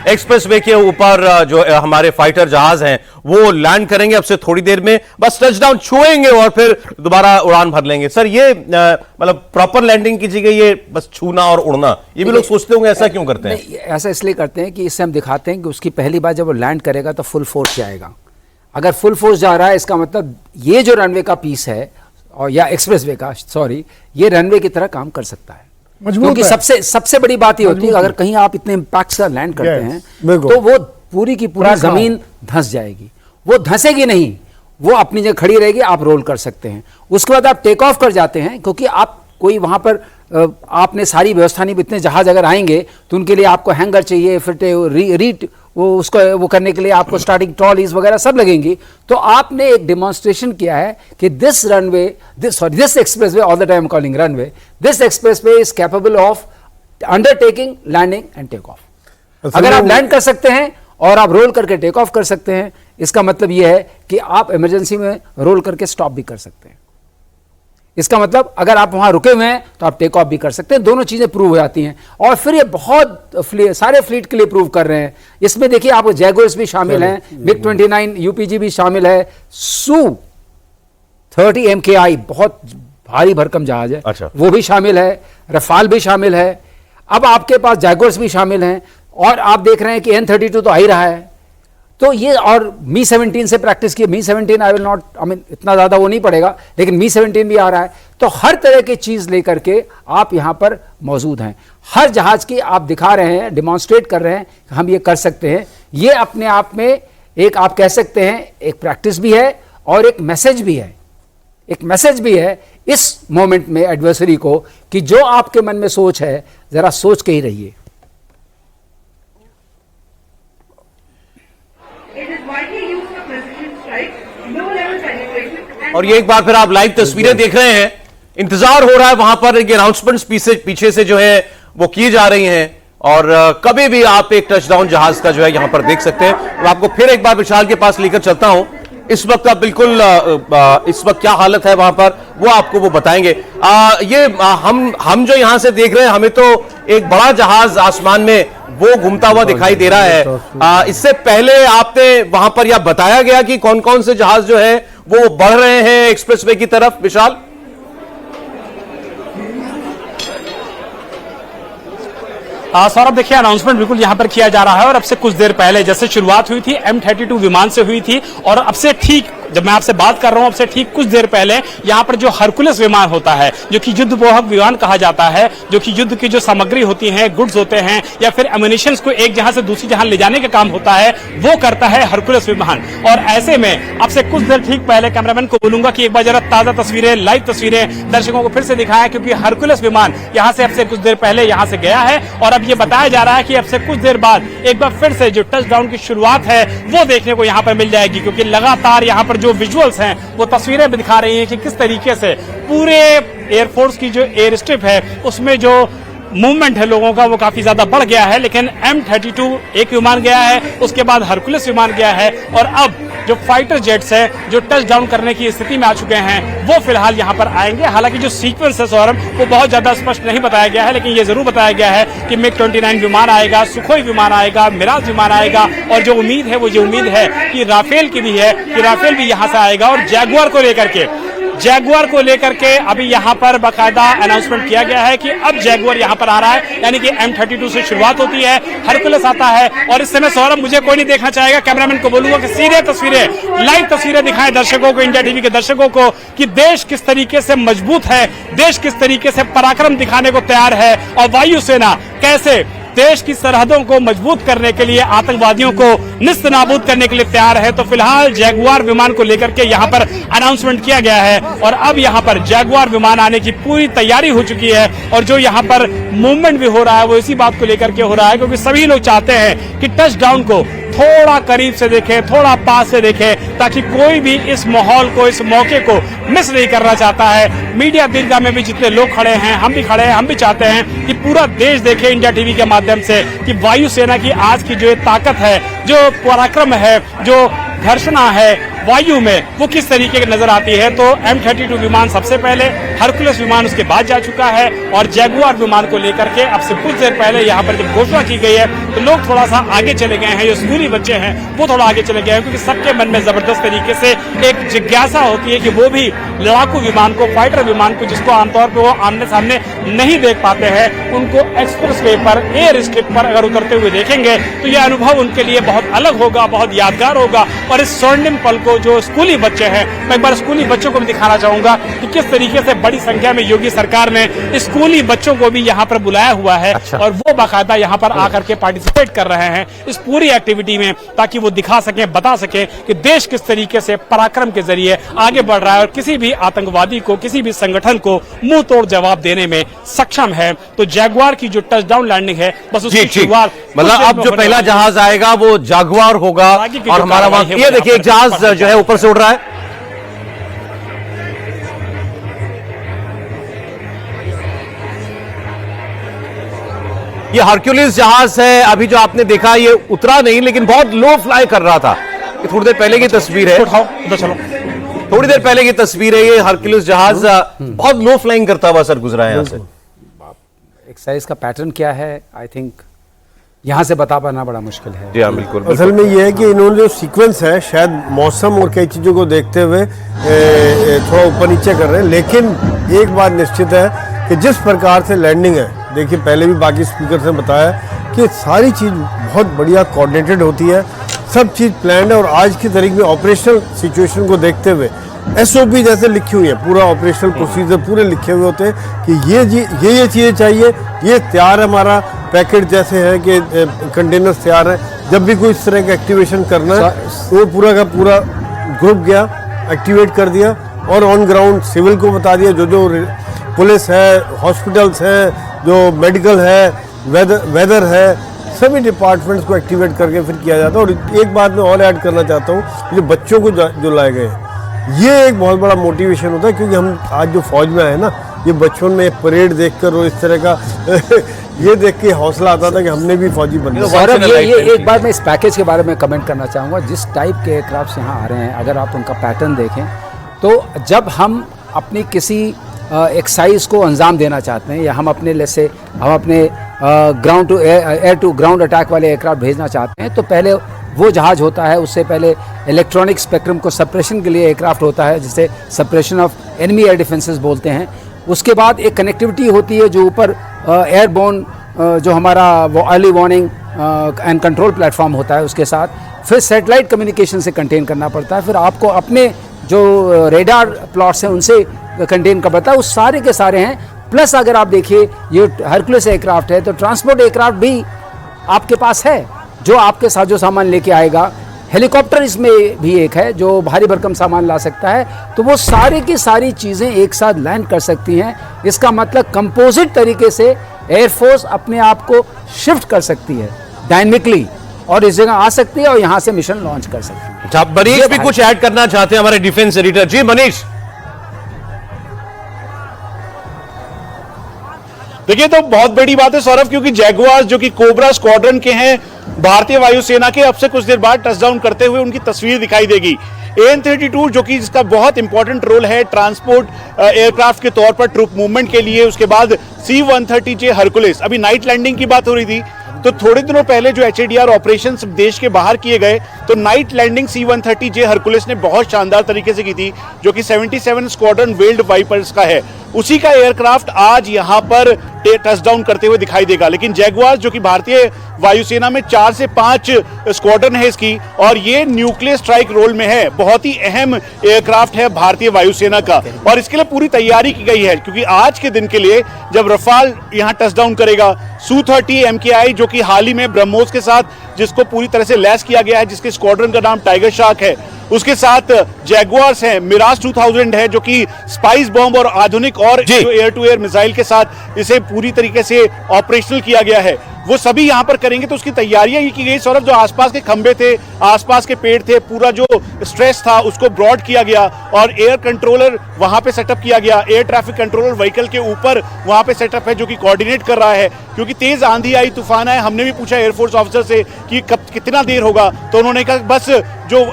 Expressway के ऊपर जो हमारे फाइटर जहाज हैं वो लैंड करेंगे अब से थोड़ी देर में, बस टचडाउन छुएंगे और फिर दोबारा उड़ान भर लेंगे। सर ये मतलब प्रॉपर लैंडिंग की जगह ये बस छूना और उड़ना, ये भी लोग सोचते होंगे ऐसा क्यों करते हैं? ऐसा इसलिए करते हैं कि इससे हम दिखाते हैं कि उसकी पहली बार जब वो लैंड करेगा तो फुल फोर्स जाएगा। अगर फुल फोर्स जा रहा है इसका मतलब ये जो रनवे का पीस है और या एक्सप्रेसवे का, सॉरी, ये रनवे की तरह काम कर सकता है। क्योंकि सबसे बड़ी बात ये होती है अगर कहीं आप इतने इम्पैक्ट से लैंड करते हैं तो वो पूरी की पूरी जमीन धंस जाएगी। वो धंसेगी नहीं, वो अपनी जगह खड़ी रहेगी, आप रोल कर सकते हैं। उसके बाद आप टेक ऑफ कर जाते हैं, क्योंकि आप कोई वहां पर आपने सारी व्यवस्था नहीं, इतने जहाज अगर आएंगे तो उनके लिए आपको हैंगर चाहिए, फिर वो करने के लिए आपको स्टार्टिंग ट्रॉलीज वगैरह सब लगेंगी। तो आपने एक डेमोन्स्ट्रेशन किया है कि this expressway, all the time calling runway, this expressway is capable of undertaking landing and take off. अगर आप लैंड कर सकते हैं और आप रोल करके टेक ऑफ कर सकते हैं, इसका मतलब यह है कि आप इमरजेंसी में रोल करके स्टॉप भी कर सकते हैं। इसका मतलब अगर आप वहां रुके हुए हैं तो आप टेक ऑफ भी कर सकते हैं। दोनों चीजें प्रूव हो जाती हैं और फिर ये बहुत सारे फ्लीट के लिए प्रूव कर रहे हैं। इसमें देखिए आप जैगुआर्स भी शामिल हैं, MiG-29 UPG भी शामिल है, Su-30 MKI बहुत भारी भरकम जहाज है, अच्छा। वो भी शामिल है, रफाल भी शामिल है, अब आपके पास जैगुआर्स भी शामिल हैं और आप देख रहे हैं कि N-32 तो आ ही रहा है। तो ये और Mi-17 से प्रैक्टिस की, Mi-17 आई विल नॉट, इतना ज्यादा वो नहीं पड़ेगा, लेकिन Mi-17 भी आ रहा है। तो हर तरह की चीज लेकर के आप यहां पर मौजूद हैं। हर जहाज की आप दिखा रहे हैं, डिमॉन्स्ट्रेट कर रहे हैं कि हम ये कर सकते हैं। ये अपने आप में एक, आप कह सकते हैं, एक प्रैक्टिस भी है और एक मैसेज भी है। एक मैसेज भी है इस मोमेंट में एडवर्सरी को कि जो आपके मन में सोच है जरा सोच के ही रहिए। और ये एक बार फिर आप लाइव तस्वीरें देख रहे हैं, इंतजार हो रहा है वहां पर, एक अनाउंसमेंट्स पीछे से जो है वो की जा रही हैं और कभी भी आप एक टचडाउन जहाज का जो है यहां पर देख सकते हैं। मैं आपको फिर एक बार विशाल के पास लेकर चलता हूं। इस वक्त आप बिल्कुल इस वक्त क्या हालत है वहां पर वो आपको वो बताएंगे। हम जो यहां से देख रहे हैं, हमें तो एक बड़ा जहाज आसमान में वो घूमता हुआ दिखाई दे रहा है। इससे पहले आपने वहां पर यह बताया गया कि कौन कौन से जहाज जो है वो बढ़ रहे हैं एक्सप्रेसवे की तरफ, विशाल? सौरभ, देखिए अनाउंसमेंट बिल्कुल यहां पर किया जा रहा है और अब से कुछ देर पहले जैसे शुरुआत हुई थी M-32 विमान से हुई थी और अब से ठीक जब मैं आपसे बात कर रहा हूं, अब से ठीक कुछ देर पहले यहां पर जो हरकुलस विमान होता है, जो कि युद्धपोहक विमान कहा जाता है, जो कि युद्ध की जो सामग्री होती है, गुड्स होते हैं या फिर एम्युनिशंस को एक जहां से दूसरी जहां ले जाने का काम होता है, वो करता है हरकुलस विमान। और ऐसे में अब से कुछ देर ठीक पहले कैमरामैन को बोलूंगा कि एक बार जरा ताजा तस्वीरें, लाइव तस्वीरें दर्शकों को फिर से दिखाया, क्योंकि हरकुलस विमान यहां से अब से कुछ देर पहले यहां से गया है और अब ये बताया जा रहा है कि अब से कुछ देर बाद एक बार फिर से जो टचडाउन की शुरुआत है वो देखने को यहां पर मिल जाएगी, क्योंकि लगातार यहां पर जो विजुअल्स हैं वो तस्वीरें भी दिखा रही हैं कि किस तरीके से पूरे एयरफोर्स की जो एयर स्ट्रिप है उसमें जो मूवमेंट है लोगों का वो काफी ज्यादा बढ़ गया है। लेकिन M-32 एक विमान गया है, उसके बाद हरकुलस विमान गया है और अब जो फाइटर जेट्स हैं जो टच डाउन करने की स्थिति में आ चुके हैं वो फिलहाल यहां पर आएंगे। हालांकि जो सीक्वेंस है सौरभ वो बहुत ज्यादा स्पष्ट नहीं बताया गया है, लेकिन ये जरूर बताया गया है कि MiG-29 विमान आएगा, सुखोई विमान आएगा, मिराज विमान आएगा और जो उम्मीद है वो ये उम्मीद है कि राफेल की भी है कि राफेल भी यहां से आएगा। और जैगुआर को लेकर के अभी यहां पर बाकायदा अनाउंसमेंट किया गया है कि अब जैगुआर यहां पर आ रहा है, यानी कि M-32 से शुरुआत होती है, हरकुलस आता है और इस समय सौरभ मुझे कोई नहीं देखना चाहेगा, कैमरामैन को बोलूंगा कि सीधे तस्वीरें, लाइव तस्वीरें दिखाएं दर्शकों को, इंडिया टीवी के दर्शकों को, कि देश किस तरीके से मजबूत है, देश किस तरीके से पराक्रम दिखाने को तैयार है और वायुसेना कैसे देश की सरहदों को मजबूत करने के लिए, आतंकवादियों को निस्त नाबूद करने के लिए तैयार है। तो फिलहाल जैगुआर विमान को लेकर के यहां पर अनाउंसमेंट किया गया है और अब यहां पर जैगुआर विमान आने की पूरी तैयारी हो चुकी है और जो यहां पर मूवमेंट भी हो रहा है वो इसी बात को लेकर के हो रहा है, क्योंकि सभी लोग चाहते हैं कि टच डाउन को थोड़ा करीब से देखें, थोड़ा पास से देखें, ताकि कोई भी इस माहौल को, इस मौके को मिस नहीं करना चाहता है। मीडिया दीर्घा में भी जितने लोग खड़े हैं, हम भी खड़े हैं, हम भी चाहते हैं कि पूरा देश देखे इंडिया टीवी के माध्यम से कि वायुसेना की आज की जो ताकत है, जो पराक्रम है, जो घर्षणा है, वायु में वो किस तरीके की नजर आती है। तो M32 विमान सबसे पहले, हरकुलस विमान उसके बाद जा चुका है और जैगुआर विमान को लेकर के अब से कुछ देर पहले यहाँ पर जब घोषणा की गई है तो लोग थोड़ा सा आगे चले गए हैं। जो स्कूली बच्चे हैं वो थोड़ा आगे चले गए हैं, क्योंकि सबके मन में जबरदस्त तरीके से एक जिज्ञासा होती है कि वो भी लड़ाकू विमान को, फाइटर विमान को, जिसको आमतौर पर वो आमने सामने नहीं देख पाते हैं, उनको एक्सप्रेस वे पर, एयर स्ट्रिप पर अगर उतरते हुए देखेंगे तो यह अनुभव उनके लिए बहुत अलग होगा, बहुत यादगार होगा। और इस स्वर्णिम पल को जो स्कूली बच्चे हैं, मैं एक बार स्कूली बच्चों को भी दिखाना चाहूंगा कि किस तरीके से बड़ी संख्या में योगी सरकार ने स्कूली बच्चों को भी यहाँ पर बुलाया हुआ है। और वो बाकायदा यहाँ पर आकर के पार्टिसिपेट कर रहे हैं इस पूरी एक्टिविटी में, ताकि वो दिखा सके, बता सके कि देश किस तरीके से पराक्रम के जरिए आगे बढ़ रहा है और किसी भी आतंकवादी को, किसी भी संगठन को मुंह तोड़ जवाब देने में सक्षम है। तो जैगुआर की जो टचडाउन लैंडिंग है, बस उसकी शुरुआत, मतलब अब जो पहला जहाज आएगा वो जैगुआर होगा और हमारा वहां ये देखिए एक जहाज जो है ऊपर से उड़ रहा है। ये हरक्यूलिस जहाज है। अभी जो आपने देखा ये उतरा नहीं, लेकिन बहुत लो फ्लाई कर रहा था। ये थोड़ी देर पहले की तस्वीर है, चलो थोड़ी देर पहले की तस्वीर है। ये हरक्यूलिस जहाज बहुत लो फ्लाइंग करता हुआ सर गुजरा है यहाँ से। एक्सरसाइज का पैटर्न क्या है, आई थिंक यहाँ से बता पाना बड़ा मुश्किल है। जी हाँ, बिल्कुल। असल में ये है कि इन्होंने जो सीक्वेंस है, शायद मौसम और कई चीज़ों को देखते हुए थोड़ा ऊपर नीचे कर रहे हैं, लेकिन एक बात निश्चित है कि जिस प्रकार से लैंडिंग है, देखिए पहले भी बाकी स्पीकर से बताया कि सारी चीज़ बहुत बढ़िया कोऑर्डिनेटेड होती है, सब चीज़ प्लान्ड है। और आज की तारीख में ऑपरेशनल सिचुएशन को देखते हुए SOP जैसे लिखी हुई है, पूरा ऑपरेशनल प्रोसीजर पूरे लिखे हुए होते हैं कि ये चीज़ें चाहिए, ये तैयार है, हमारा पैकेट जैसे है कि कंटेनर तैयार है। जब भी कोई इस तरह का एक्टिवेशन करना है वो पूरा का पूरा ग्रुप गया, एक्टिवेट कर दिया और ऑन ग्राउंड सिविल को बता दिया, जो पुलिस है, हॉस्पिटल्स हैं, जो मेडिकल है, वेदर है, सभी डिपार्टमेंट्स को एक्टिवेट करके फिर किया जाता है। और एक बात मैं और ऐड करना चाहता हूँ, जो बच्चों को जो लाए गए हैं, ये एक बहुत बड़ा मोटिवेशन होता है, क्योंकि हम आज जो फौज में आए ना, ये बचपन में परेड देखकर और इस तरह का ये देख के हौसला आता था कि हमने भी फौजी बनना। सौरभ, ये एक बार मैं इस पैकेज के बारे में कमेंट करना चाहूँगा। जिस टाइप के एयरक्राफ्ट यहाँ आ रहे हैं, अगर आप उनका पैटर्न देखें तो जब हम अपनी किसी एक्सरसाइज को अंजाम देना चाहते हैं या हम अपने ground to air to ground attack वाले एयरक्राफ्ट भेजना चाहते हैं, तो पहले वो जहाज होता है, उससे पहले इलेक्ट्रॉनिक स्पेक्ट्रम को सप्रेशन के लिए एयरक्राफ्ट होता है, जिसे suppression of enemy air defences बोलते हैं। उसके बाद एक कनेक्टिविटी होती है जो ऊपर एयरबोर्न जो हमारा वो early warning and control platform होता है, उसके साथ फिर सैटेलाइट कम्युनिकेशन से कंटेन करना पड़ता है, फिर आपको अपने जो रेडार प्लॉट्स हैं उनसे कंटेन करना पड़ता है। उस सारे के सारे हैं। प्लस अगर आप देखिए ये हरकुलस एयरक्राफ्ट है, तो ट्रांसपोर्ट एयरक्राफ्ट भी आपके पास है जो आपके साजो सामान लेके आएगा। हेलीकॉप्टर इसमें भी एक है जो भारी भरकम सामान ला सकता है। तो वो सारी की सारी चीज़ें एक साथ लैंड कर सकती हैं। इसका मतलब कंपोजिट तरीके से एयरफोर्स अपने आप को शिफ्ट कर सकती है डायनेमिकली और इस जगह आ सकती है और यहाँ से मिशन लॉन्च कर सकती है। मनीष भी कुछ ऐड करना चाहते हैं, हमारे डिफेंस एडिटर। जी मनीष। देखिए, तो बहुत बड़ी बात है सौरभ, क्योंकि जैगुआर जो कि कोबरा स्क्वाड्रन के हैं, भारतीय वायुसेना के, अब से कुछ देर बाद टचडाउन करते हुए उनकी तस्वीर दिखाई देगी। AN-32 जो कि इसका बहुत इंपॉर्टेंट रोल है ट्रांसपोर्ट एयरक्राफ्ट के तौर पर ट्रूप मूवमेंट के लिए। उसके बाद C-130J हरकुलिस। अभी नाइट लैंडिंग की बात हो रही थी, तो थोड़े दिनों पहले जो HADR ऑपरेशन देश के बाहर किए गए, तो नाइट लैंडिंग C-130J हरकुलिस ने बहुत शानदार तरीके से की थी, जो कि 77 स्क्वाड्रन वेल्ड वाइपर्स का है। उसी का एयरक्राफ्ट आज यहां पर टचडाउन करते हुए दिखाई देगा। लेकिन जैगुआर जो कि भारतीय वायुसेना में 4 से 5 स्क्वाड्रन है इसकी, और ये न्यूक्लियर स्ट्राइक रोल में है। बहुत ही अहम एयरक्राफ्ट है भारतीय वायुसेना का, और इसके लिए पूरी तैयारी की गई है, क्योंकि आज के दिन के लिए जब रफाल यहां टचडाउन करेगा, Su-30 MKI जो कि हाल ही में ब्रह्मोस के साथ जिसको पूरी तरह से लैस किया गया है, जिसके स्क्वाड्रन का नाम टाइगर शार्क है, उसके साथ जैगुआर्स हैं, मिराज 2000 है जो कि स्पाइस बॉम्ब और आधुनिक और जो एयर टू एयर मिसाइल के साथ इसे पूरी तरीके से ऑपरेशनल किया गया है, वो सभी यहां पर करेंगे। तो उसकी तैयारियां ये की गई सौरभ। जो आसपास के खंबे थे, आसपास के पेड़ थे, पूरा जो स्ट्रेस था उसको ब्रॉड किया गया और एयर कंट्रोलर वहां पे सेटअप किया गया। एयर ट्रैफिक कंट्रोलर व्हीकल के ऊपर वहां पे सेटअप है जो कि कोऑर्डिनेट कर रहा है, क्योंकि तेज आंधी आई, तूफान आया। हमने भी पूछा एयरफोर्स ऑफिसर से कि कब कितना देर होगा, तो उन्होंने कहा बस जो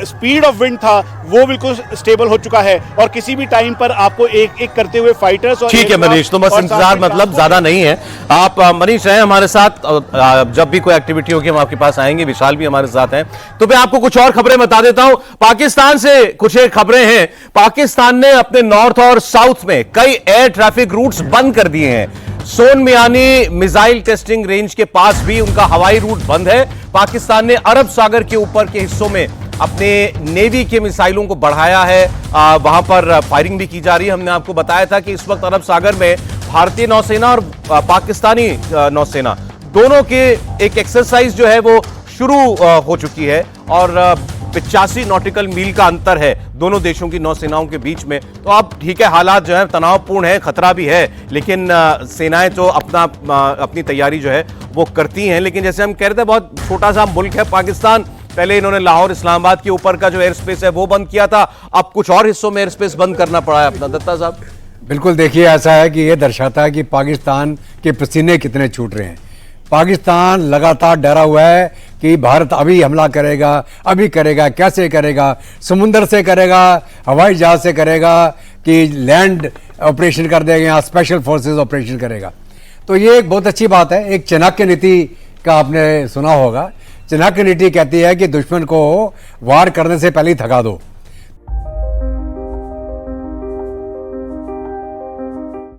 स्पीड ऑफ विंड था वो बिल्कुल स्टेबल हो चुका है और किसी भी टाइम पर आपको एक एक करते हुए फाइटर्स और ठीक है मनीष, तो बस इंतजार मतलब ज्यादा नहीं है। आप मनीष रहे हमारे साथ, जब भी कोई एक्टिविटी होगी हम आपके पास आएंगे। विशाल भी हमारे साथ हैं, तो मैं आपको कुछ और खबरें बता देता हूं। पाकिस्तान से कुछ एक खबरें हैं। पाकिस्तान ने अपने नॉर्थ और साउथ में कई एयर ट्रैफिक रूट्स बंद कर दिए हैं। सोन मियानी मिसाइल टेस्टिंग रेंज के पास भी उनका हवाई रूट बंद है। पाकिस्तान ने अरब सागर के ऊपर के हिस्सों में अपने नेवी के मिसाइलों को बढ़ाया है, वहां पर फायरिंग भी की जा रही है। हमने आपको बताया था कि इस वक्त अरब सागर में भारतीय नौसेना और पाकिस्तानी नौसेना दोनों के एक एक्सरसाइज जो है वो शुरू हो चुकी है और 85 नॉटिकल मील का अंतर है दोनों देशों की नौसेनाओं के बीच में। तो अब ठीक है, हालात जो है तनावपूर्ण है, खतरा भी है, लेकिन सेनाएं तो अपनी तैयारी जो है वो करती हैं। लेकिन जैसे हम कह रहे थे, बहुत छोटा सा मुल्क है पाकिस्तान। पहले इन्होंने लाहौर इस्लामाबाद के ऊपर का जो एयर स्पेस है वो बंद किया था, अब कुछ और हिस्सों में एयर स्पेस बंद करना पड़ा है अपना। दत्ता साहब बिल्कुल, देखिए ऐसा है कि ये दर्शाता है कि पाकिस्तान के पसीने कितने छूट रहे हैं। पाकिस्तान लगातार डरा हुआ है कि भारत अभी हमला करेगा, अभी करेगा, कैसे करेगा, समुद्र से करेगा, हवाई जहाज से करेगा, कि लैंड ऑपरेशन कर देगा, यहाँ स्पेशल फोर्सेस ऑपरेशन करेगा। तो ये एक बहुत अच्छी बात है। एक चाणक्य नीति का आपने सुना होगा। चाणक्य नीति कहती है कि दुश्मन को वार करने से पहले ही थका दो।